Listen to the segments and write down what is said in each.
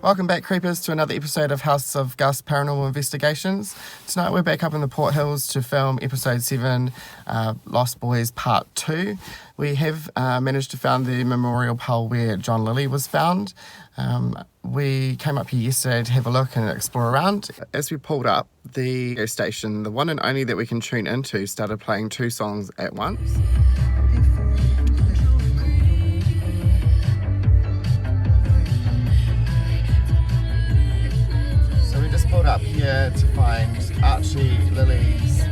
Welcome back, creepers, to another episode of Haus of Gus Paranormal Investigations. Tonight we're back up in the Port Hills to film episode 7, Lost Boys Part 2. We have managed to find the memorial pole where John Lilly was found. We came up here yesterday to have a look and explore around. As we pulled up, the radio station, the one and only that we can tune into, started playing 2 songs at once. Pulled up here to find Archie Lilly's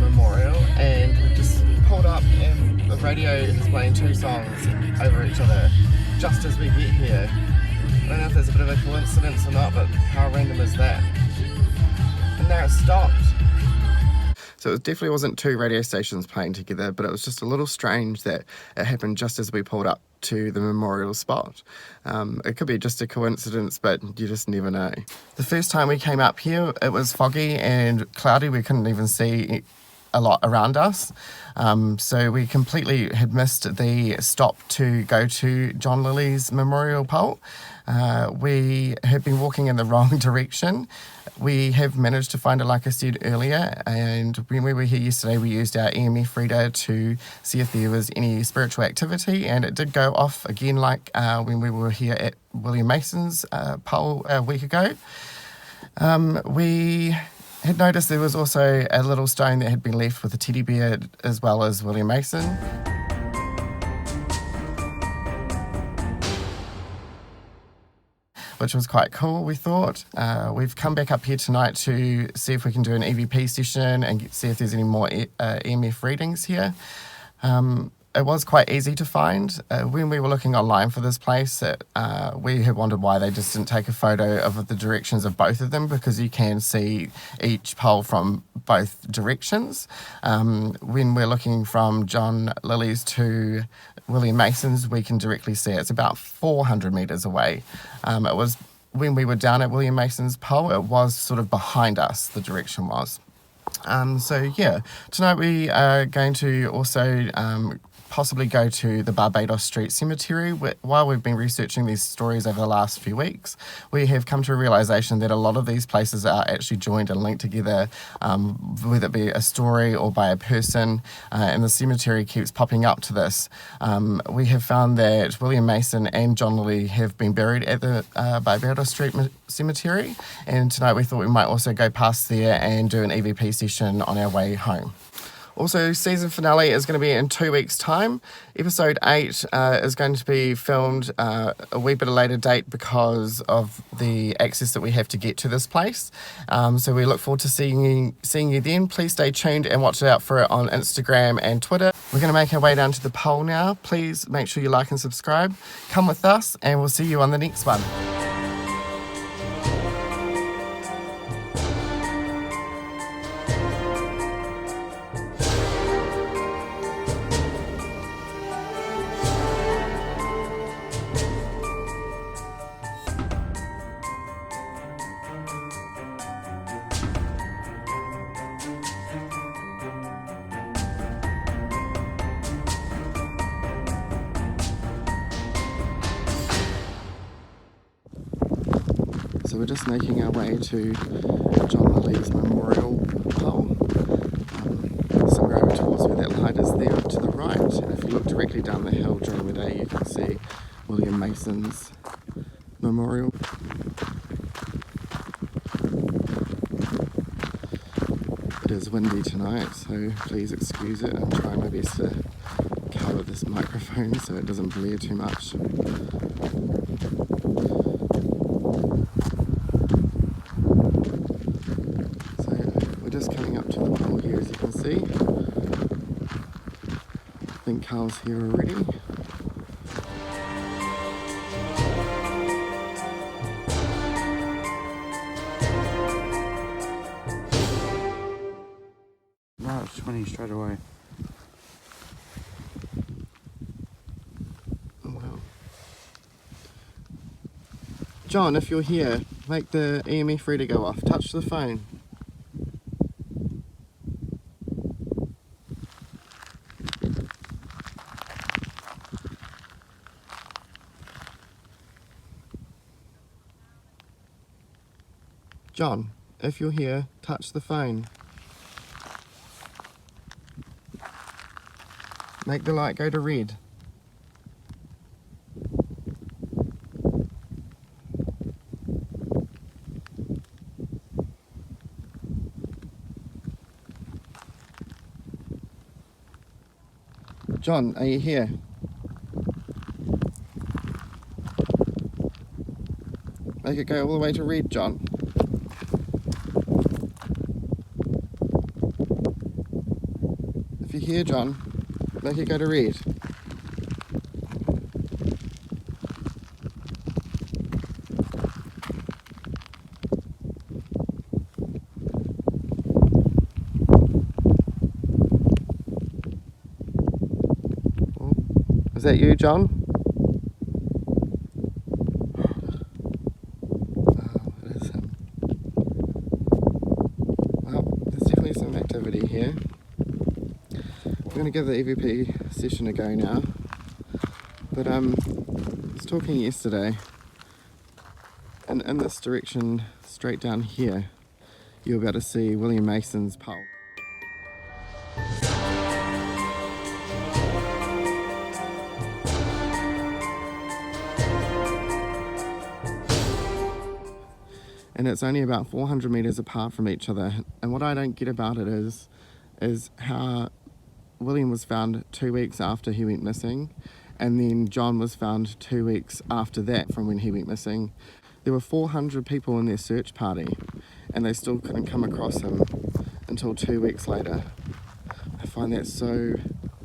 memorial, and we've just pulled up and the radio is playing 2 songs over each other just as we get here. I don't know if there's a bit of a coincidence or not, but how random is that? And now it's stopped. So it definitely wasn't 2 radio stations playing together, but it was just a little strange that it happened just as we pulled up to the memorial spot. It could be just a coincidence, but you just never know. The first time we came up here, it was foggy and cloudy. We couldn't even see a lot around us. So we completely had missed the stop to go to John Lilly's memorial pole. We had been walking in the wrong direction. We have managed to find it, like I said earlier, and when we were here yesterday we used our E.M.F reader to see if there was any spiritual activity, and it did go off again like when we were here at William Mason's pole a week ago. We had noticed there was also a little stone that had been left with a teddy bear as well as William Mason. Which was quite cool, we thought. We've come back up here tonight to see if we can do an EVP session and see if there's any more E.M.F readings here. It was quite easy to find. When we were looking online for this place, we had wondered why they just didn't take a photo of the directions of both of them, because you can see each pole from both directions. When we're looking from John Lilly's to William Mason's, we can directly see it. It's about 400 metres away. It was when we were down at William Mason's pole, it was sort of behind us, the direction was. So yeah, tonight we are going to also possibly go to the Barbados Street Cemetery. While we've been researching these stories over the last few weeks, we have come to a realisation that a lot of these places are actually joined and linked together, whether it be a story or by a person, and the cemetery keeps popping up to this. We have found that William Mason and John Lilly have been buried at the Barbados Street Cemetery, and tonight we thought we might also go past there and do an EVP session on our way home. Also, season finale is going to be in 2 weeks' time. Episode 8 is going to be filmed a wee bit of a later date because of the access that we have to get to this place. So we look forward to seeing you then. Please stay tuned and watch out for it on Instagram and Twitter. We're going to make our way down to the pole now. Please make sure you like and subscribe. Come with us and we'll see you on the next one. So we're just making our way to John Lilly's memorial pole. Somewhere over towards where that light is there to the right. And if you look directly down the hill during the day, you can see William Mason's memorial. It is windy tonight, so please excuse it. I'm trying my best to cover this microphone so it doesn't blare too much. Just coming up to the pole here, as you can see. I think Carl's here already. No, it's 20 straight away. Oh wow. John, if you're here, make the E.M.F reader go off. Touch the phone. John, if you're here, touch the phone. Make the light go to red. John, are you here? Make it go all the way to red, John. If you're here, John, make it go to red. Is that you, John? Oh, it is him. Well, there's definitely some activity here. We're going to give the EVP session a go now. But I was talking yesterday, and in this direction, straight down here, you'll be able to see William Mason's pole. And it's only about 400 metres apart from each other. And what I don't get about it is how William was found 2 weeks after he went missing, and then John was found 2 weeks after that from when he went missing. There were 400 people in their search party, and they still couldn't come across him until 2 weeks later. I find that so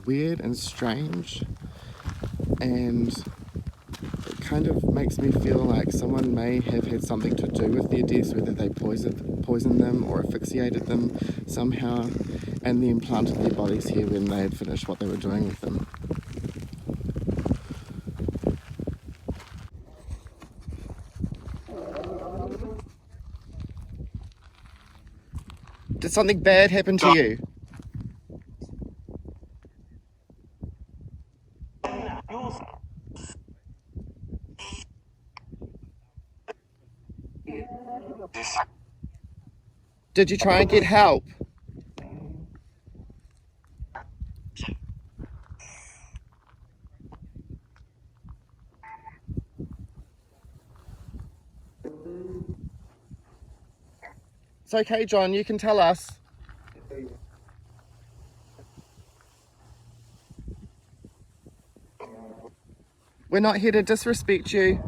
weird and strange, and it kind of makes me feel like someone may have had something to do with their deaths, whether they poisoned them or asphyxiated them somehow, and then planted their bodies here when they had finished what they were doing with them. Did something bad happen to you? Did you try and get help? It's okay, John, you can tell us. We're not here to disrespect you.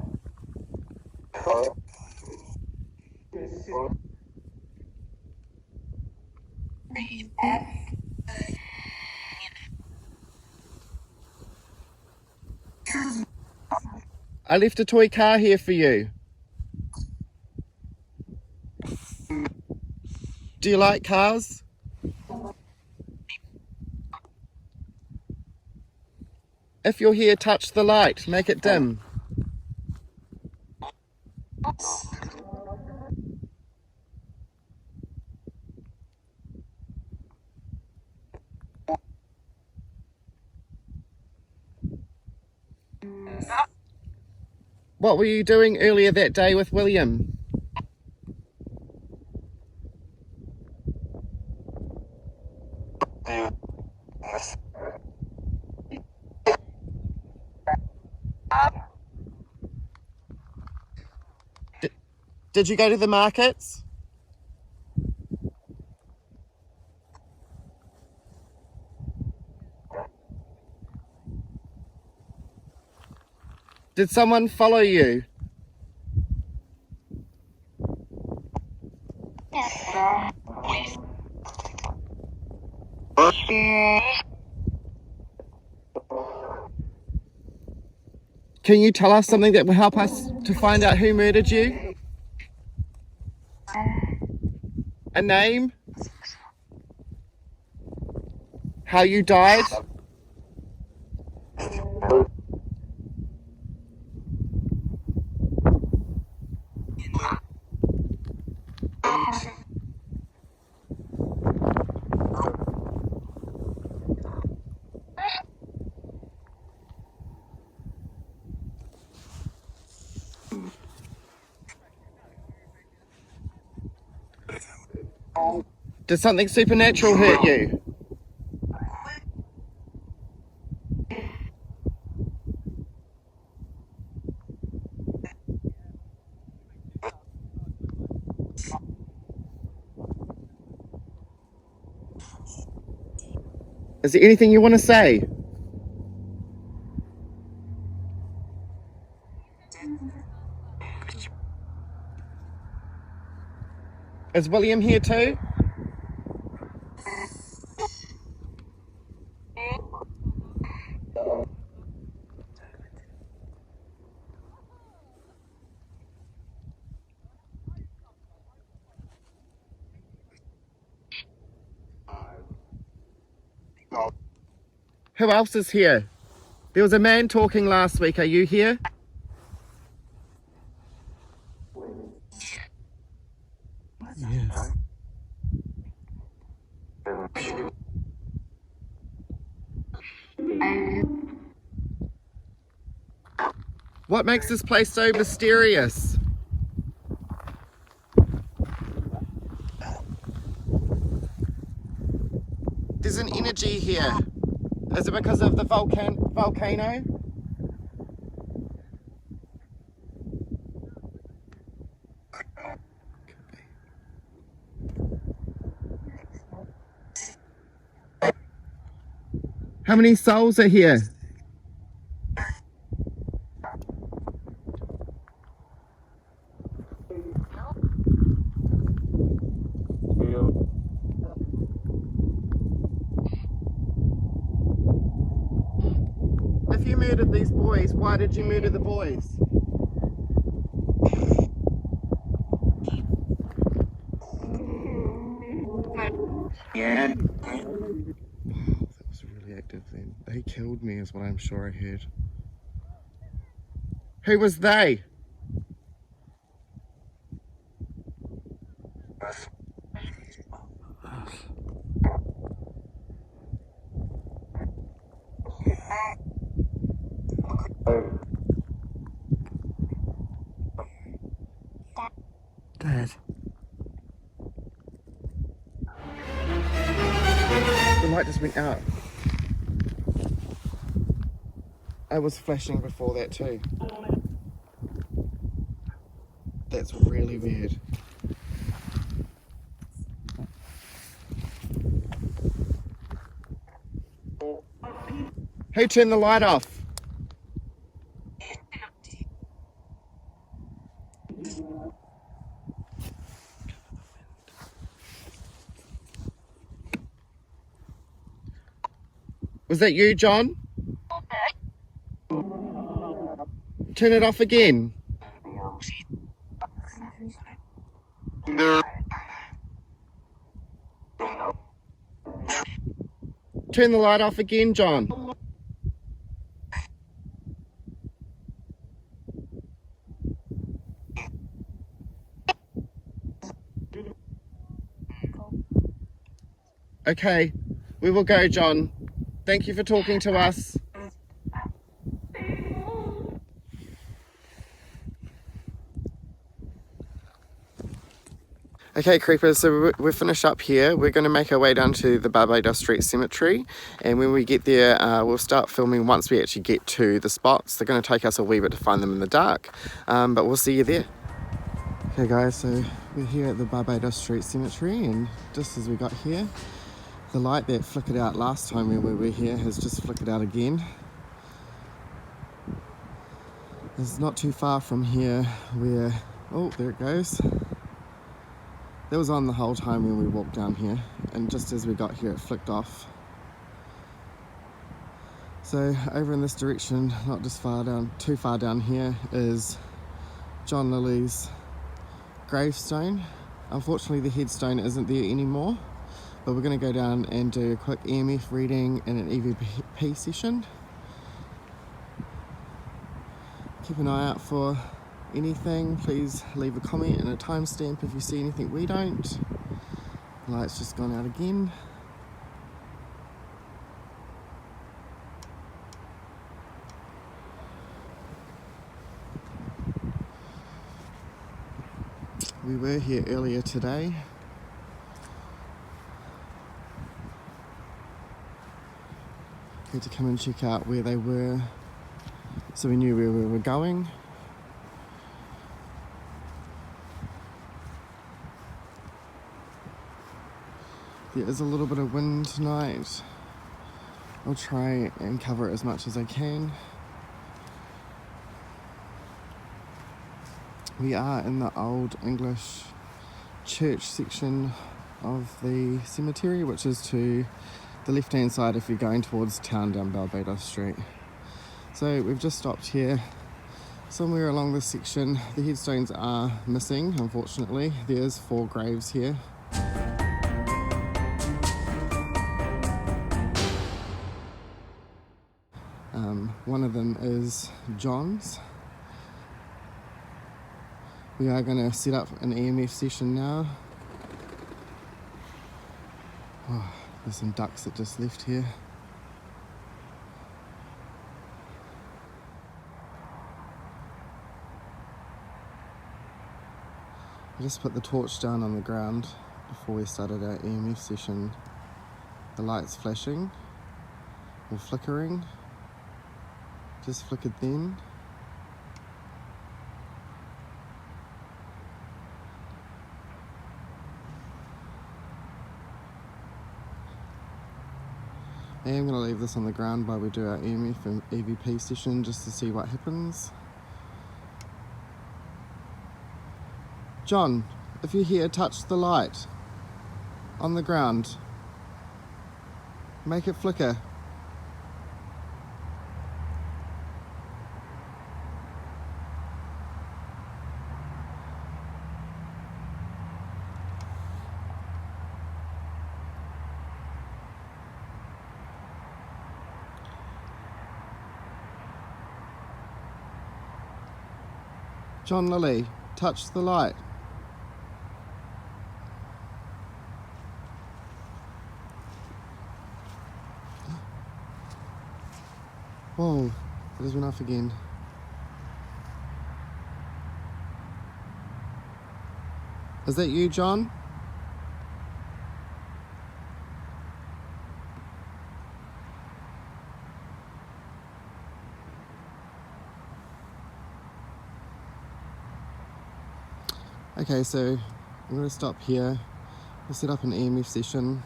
I left a toy car here for you. Do you like cars? If you're here, touch the light, make it dim. What were you doing earlier that day with William? Did you go to the markets? Did someone follow you? Can you tell us something that will help us to find out who murdered you? A name? How you died? Did something supernatural hurt you? Is there anything you want to say? Is William here too? Who else is here? There was a man talking last week. Are you here? Yeah. What makes this place so mysterious? There's an energy here. Is it because of the volcano? How many souls are here? If you murdered these boys, why did you murder the boys? Yeah. That was really active then. They killed me is what I'm sure I heard. Who was they? Dad. The light just went out. I was flashing before that too. That's really weird. Who turned the light off? Was that you, John? Turn it off again. Turn the light off again, John. Okay, we will go, John. Thank you for talking to us. Okay, creepers, so we're finished up here. We're going to make our way down to the Pt.2 Street Cemetery, and when we get there, we'll start filming once we actually get to the spots. They're going to take us a wee bit to find them in the dark, but we'll see you there. Okay guys, so we're here at the Pt.2 Street Cemetery, and just as we got here, the light that flickered out last time we were here has just flickered out again. It's not too far from here where, oh, there it goes. That was on the whole time when we walked down here, and just as we got here it flicked off. So over in this direction, not just too far down here, is John Lilly's gravestone. Unfortunately the headstone isn't there anymore, but we're going to go down and do a quick E.M.F reading and an EVP session. Keep an eye out for anything. Please leave a comment and a timestamp if you see anything we don't. The light's just gone out again. We were here earlier today. had to come and check out where they were so we knew where we were going. There is a little bit of wind tonight. I'll try and cover it as much as I can. We are in the Old English church section of the cemetery, which is to the left hand side if you're going towards town down Barbados Street. So we've just stopped here somewhere along this section. The headstones are missing, unfortunately. There's 4 graves here. One of them is John's. We are going to set up an E.M.F session now. Oh, there's some ducks that just left here. I just put the torch down on the ground before we started our E.M.F session. The lights flashing or flickering. Just flickered then. I am going to leave this on the ground while we do our E.M.F and EVP session just to see what happens. John, if you're here, touch the light on the ground. Make it flicker. John Lilly, touch the light. Whoa, it just went off again. Is that you, John? Okay, so I'm going to stop here. We'll set up an E.M.F session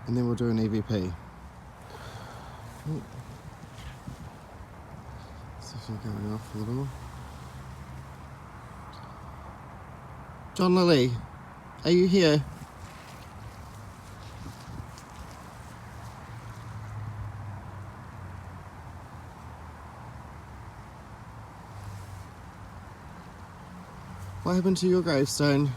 and then we'll do an EVP. See if you're going off a little. John Lilly, are you here? What happened to your gravestone?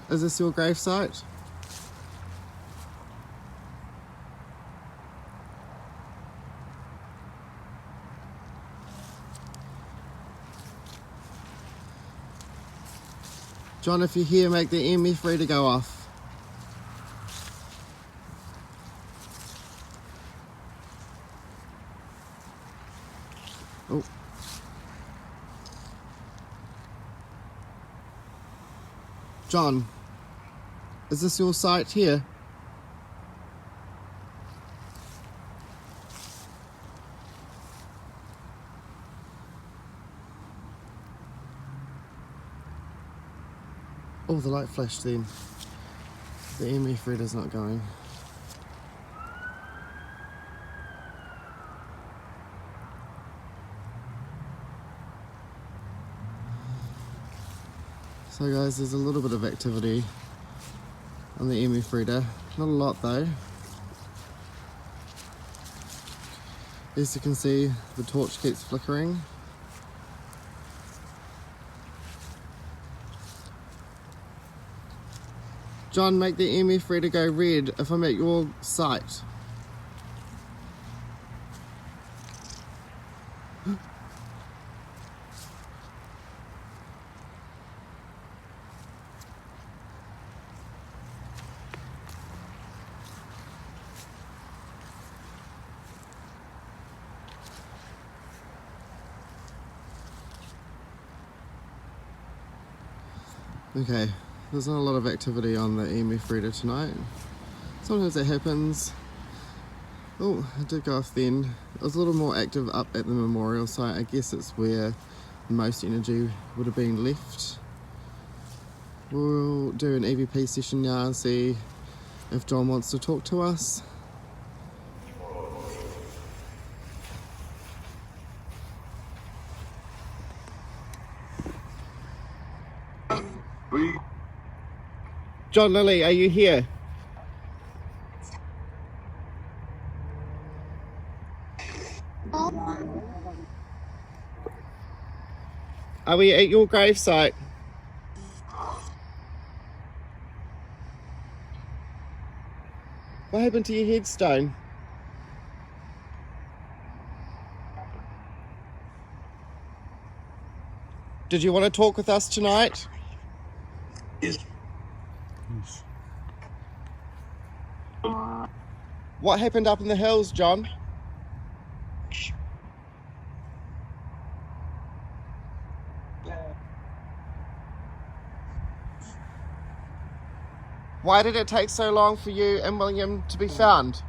Is this your gravesite? John, if you're here, make the E.M.F reader go off. Oh. John, is this your site here? Oh, the light flashed then. The E.M.F reader's not going. So guys, there's a little bit of activity on the E.M.F reader. Not a lot though. As you can see, the torch keeps flickering. John, make the E.M.F reader go red if I'm at your site. Okay, there's not a lot of activity on the E.M.F reader tonight. Sometimes it happens. Oh, it did go off then. It was a little more active up at the memorial site. I guess it's where most energy would have been left. We'll do an EVP session now and see if John wants to talk to us. John Lilly, are you here? Are we at your gravesite? What happened to your headstone? Did you want to talk with us tonight? Yes. What happened up in the hills, John? Why did it take so long for you and William to be found?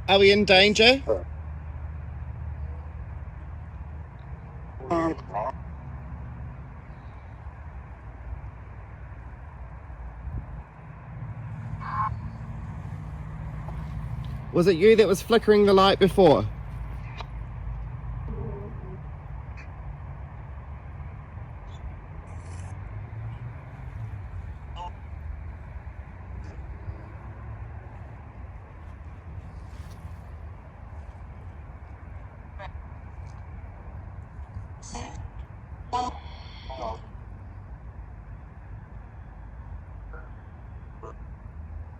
Are we in danger? Was it you that was flickering the light before?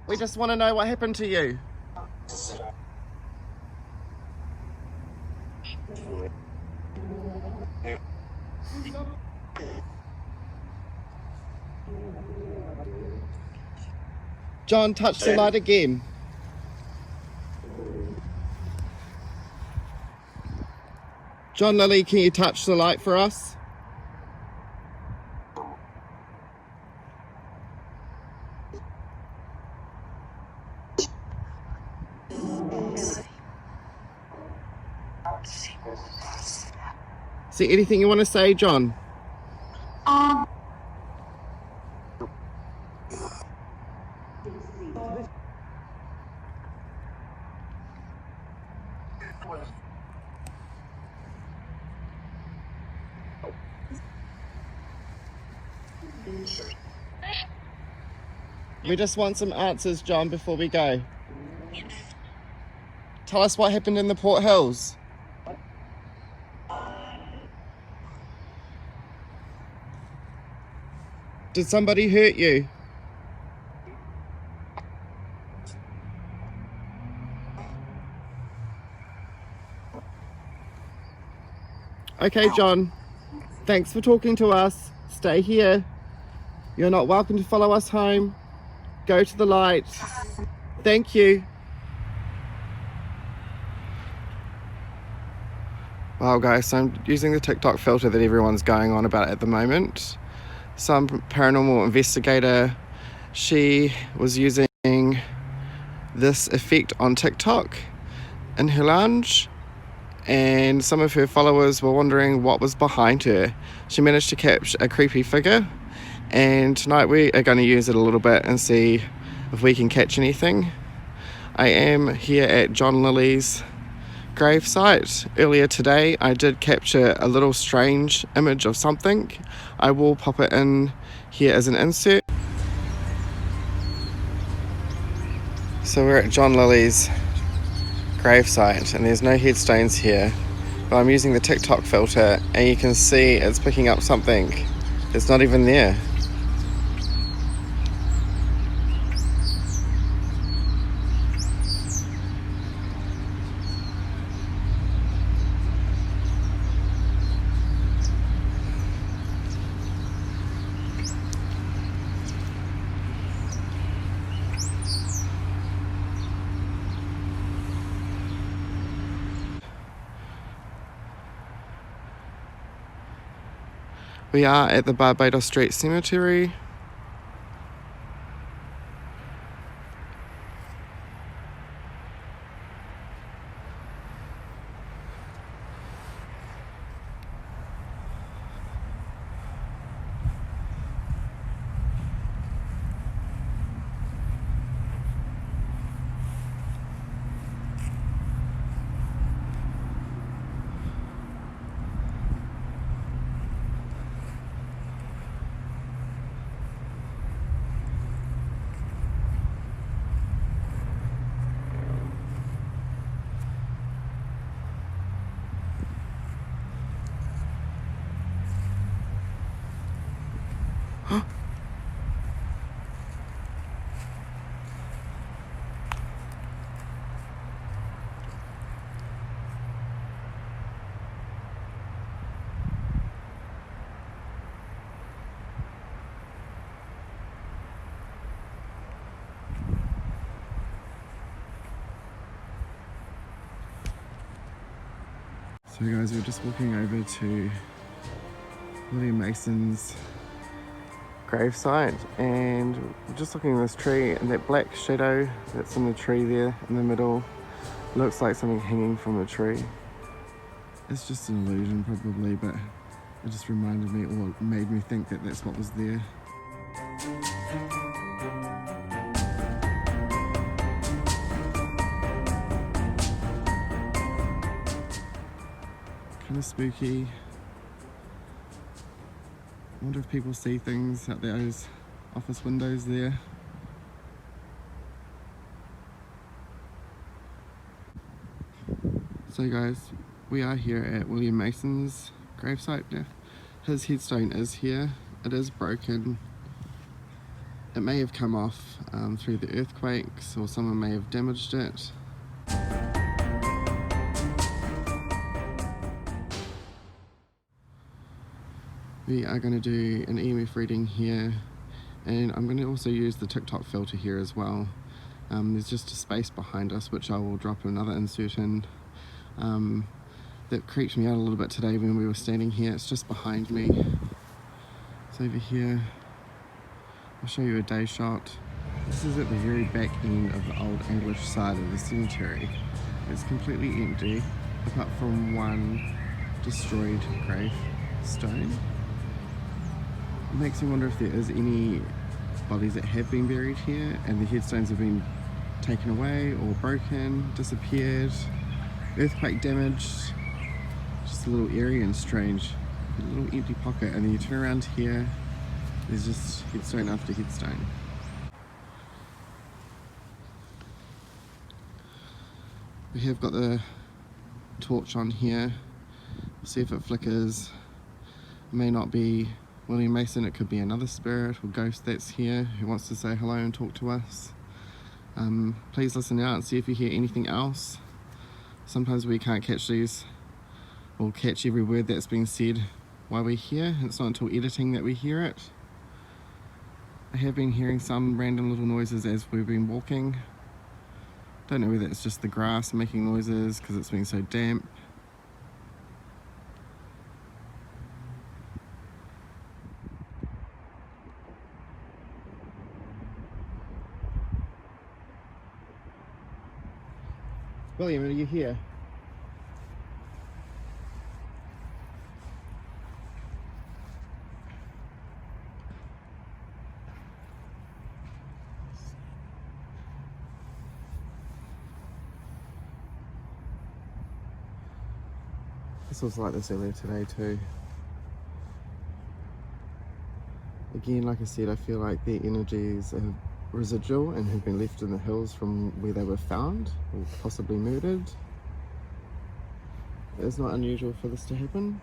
We just want to know what happened to you. John, touch the light again. John Lilly, can you touch the light for us? See anything you want to say, John? We just want some answers, John, before we go. Tell us what happened in the Port Hills. Did somebody hurt you? Okay, John. Thanks for talking to us. Stay here. You're not welcome to follow us home. Go to the light. Thank you. Wow, guys, so I'm using the TikTok filter that everyone's going on about at the moment. Some paranormal investigator, she was using this effect on TikTok in her lounge, and some of her followers were wondering what was behind her. She managed to capture a creepy figure, and tonight we are going to use it a little bit and see if we can catch anything. I am here at John Lilly's gravesite. Earlier today I did capture a little strange image of something. I will pop it in here as an insert. So we're at John Lilly's gravesite and there's no headstones here, but I'm using the TikTok filter and you can see it's picking up something that's not even there. We are at the Barbados Street Cemetery. So guys, we're just walking over to William Mason's gravesite, and we're just looking at this tree, and that black shadow that's in the tree there in the middle looks like something hanging from a tree. It's just an illusion probably, but it just reminded me, or made me think that that's what was there. Kind of spooky. I wonder if people see things out those office windows there. So guys, we are here at William Mason's gravesite now. His headstone is here. It is broken. It may have come off through the earthquakes, or someone may have damaged it. We are going to do an E.M.F reading here, and I'm going to also use the TikTok filter here as well. There's just a space behind us which I will drop another insert in. That creeped me out a little bit today when we were standing here. It's just behind me. It's over here. I'll show you a day shot. This is at the very back end of the old English side of the cemetery. It's completely empty apart from one destroyed gravestone. It makes me wonder if there is any bodies that have been buried here and the headstones have been taken away or broken, disappeared, earthquake damaged. Just a little eerie and strange. A little empty pocket, and then you turn around here, there's just headstone after headstone. We have got the torch on here. See if it flickers. It may not be William Mason, it could be another spirit or ghost that's here who wants to say hello and talk to us. Please listen out and see if you hear anything else. Sometimes we can't catch these, or catch every word that's being said while we're here. It's not until editing that we hear it. I have been hearing some random little noises as we've been walking. Don't know whether it's just the grass making noises because it's been so damp. William, are you here? This was like this earlier today too. Again, like I said, I feel like their energies are residual and have been left in the hills from where they were found or possibly murdered. It's not unusual for this to happen.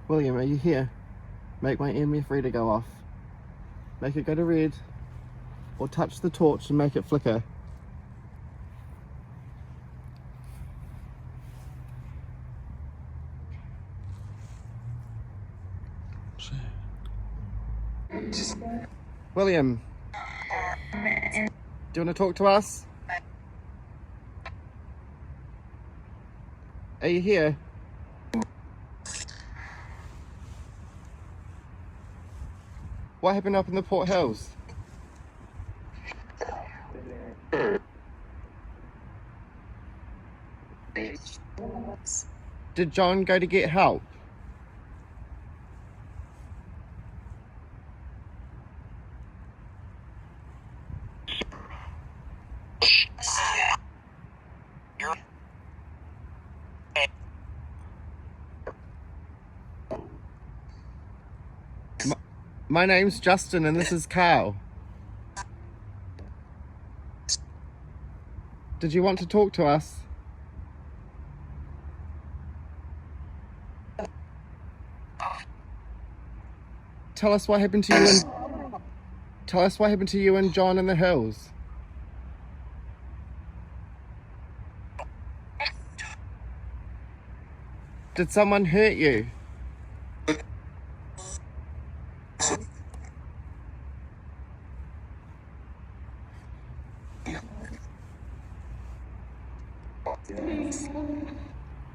William, are you here? Make my E.M.F reader go off. Make it go to red, or touch the torch and make it flicker. William. Do you want to talk to us? Are you here? What happened up in the Port Hills? Did John go to get help? My name's Justin and this is Carl. Did you want to talk to us? Tell us what happened to you and John in the hills. Did someone hurt you?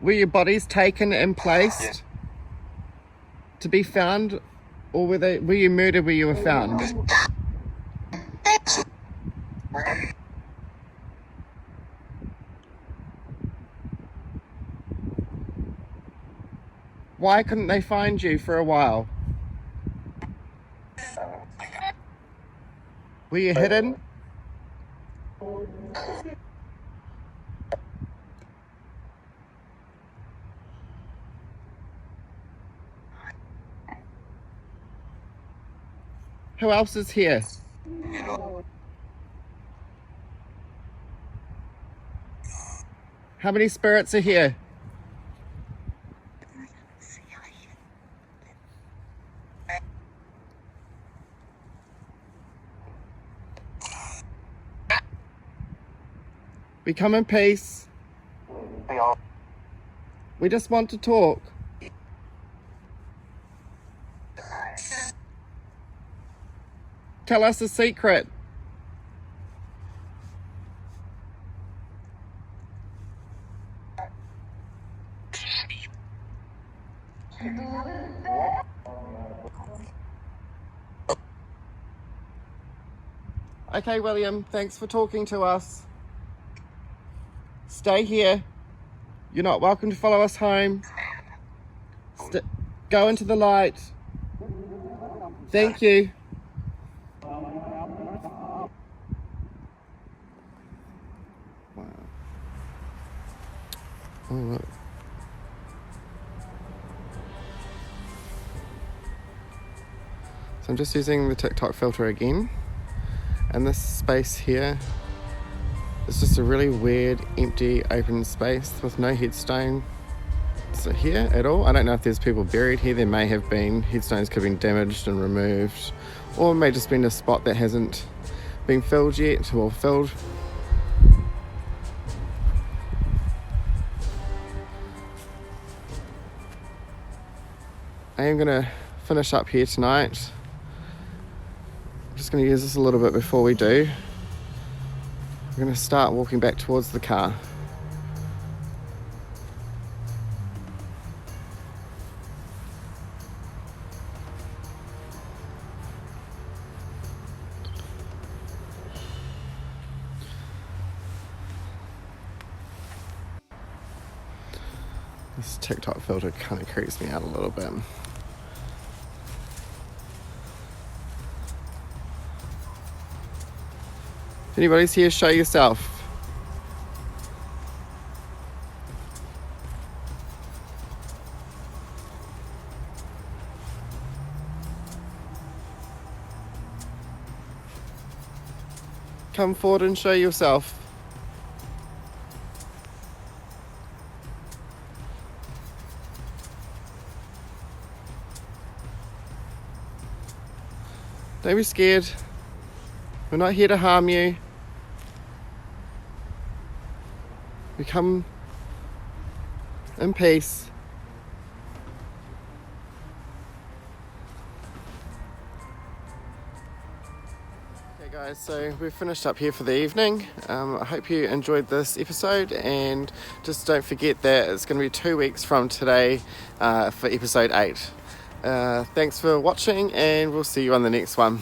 Were your bodies taken and placed to be found, or were you murdered where you were found? Why couldn't they find you for a while? Were you hidden? Who else is here? How many spirits are here? We come in peace. We just want to talk. Tell us a secret. Okay, William, thanks for talking to us. Stay here. You're not welcome to follow us home. Go into the light. Thank you. Wow. Oh, look. So I'm just using the TikTok filter again. And this space here is just a really weird, empty, open space with no headstone here at all. I don't know if there's people buried here. There may have been. Headstones could have been damaged and removed. Or it may just been a spot that hasn't been filled yet, or filled. I am going to finish up here tonight. I'm just going to use this a little bit before we do. We're going to start walking back towards the car. This TikTok filter kind of creeps me out a little bit. If anybody's here, show yourself. Come forward and show yourself. Don't be scared. We're not here to harm you. We come in peace. Okay guys, so we've finished up here for the evening. I hope you enjoyed this episode, and just don't forget that it's going to be 2 weeks from today for episode 8. Thanks for watching, and we'll see you on the next one.